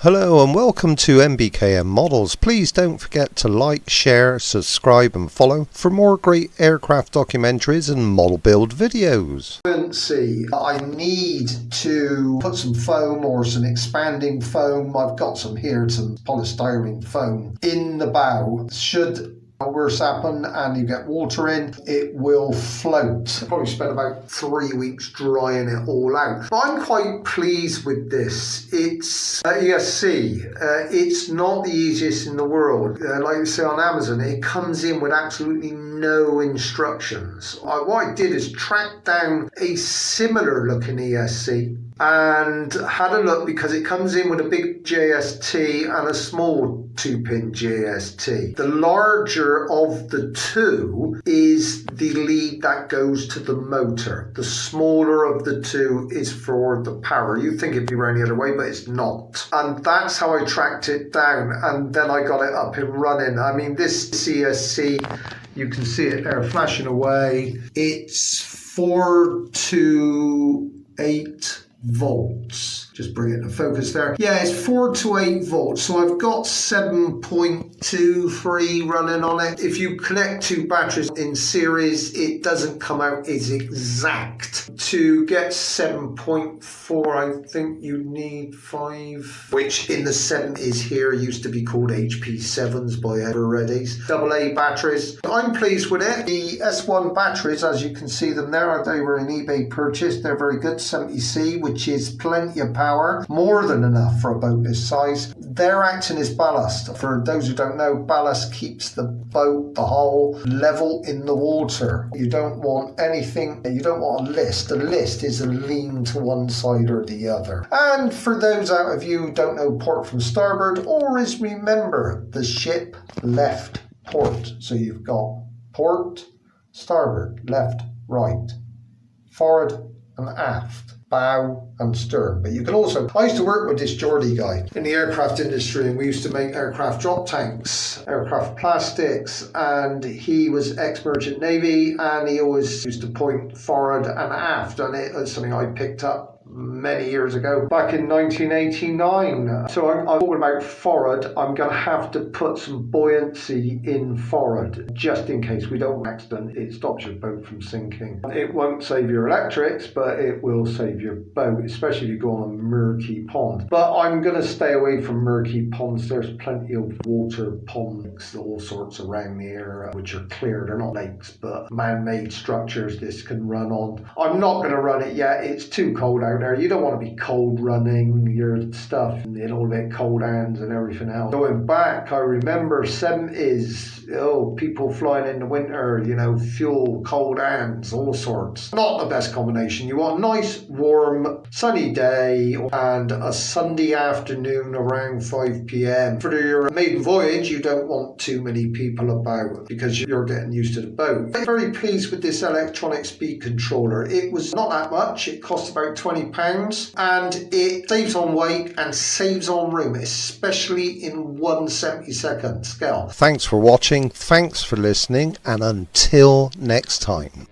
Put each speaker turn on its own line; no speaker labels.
Hello and welcome to MBKM Models. Please don't forget to like, share, subscribe and follow for more great aircraft documentaries and model build videos. I need to put some foam or some expanding foam. I've got some here, some polystyrene foam in the bow. Should worse happen and you get water in, it will float. Probably spent about 3 weeks drying it all out. But I'm quite pleased with this. It's ESC. It's not the easiest in the world. Like you say on Amazon, it comes in with absolutely no instructions. What I did is track down a similar looking ESC and had a look because it comes in with a big JST and a small 2-pin JST. The larger of the two is the lead that goes to the motor. The smaller of the two is for the power. You'd think it'd be around the other way, but it's not. And that's how I tracked it down, and then I got it up and running. I mean, this CSC, you can see it there flashing away. It's 4 to 8 volts. Just bring it into focus there. Yeah, it's 4 to 8 volts. So I've got 7.23 running on it. If you connect two batteries in series, it doesn't come out as exact. To get 7.4, I think you need 5, which in the 70s here used to be called HP7s by Evereadys. AA batteries. I'm pleased with it. The S1 batteries, as you can see them there, they were an eBay purchase. They're very good, 70C, which is plenty of power, more than enough for a boat this size. They're acting as ballast. For those who don't know, ballast keeps the boat, the hull, level in the water. You don't want anything, you don't want a list. A list is a lean to one side or the other. And for those out of you who don't know port from starboard, always remember the ship left port. So you've got port, starboard, left, right, forward and aft, bow and stern. But you can also, I used to work with this Geordie guy in the aircraft industry, and we used to make aircraft drop tanks, aircraft plastics, and he was ex-merchant navy, and he always used to point forward and aft, and it was something I picked up many years ago, back in 1989. So I'm talking about forward. I'm going to have to put some buoyancy in forward, just in case we don't accident. It stops your boat from sinking. It won't save your electrics, but it will save your boat, especially if you go on a murky pond. But I'm going to stay away from murky ponds. There's plenty of water ponds, all sorts around here, which are clear. They're not lakes, but man-made structures this can run on. I'm not going to run it yet. It's too cold out there. You don't want to be cold running your stuff in all that cold hands and everything else. Going back, I remember 70s, people flying in the winter, fuel, cold hands, all sorts. Not the best combination. You want a nice, warm, sunny day and a Sunday afternoon around 5 p.m. For your maiden voyage, you don't want too many people about because you're getting used to the boat. I'm very pleased with this electronic speed controller. It was not that much. It cost about £20 and it saves on weight and saves on room, especially in 1/72 scale. Thanks for watching, thanks for listening, and until next time.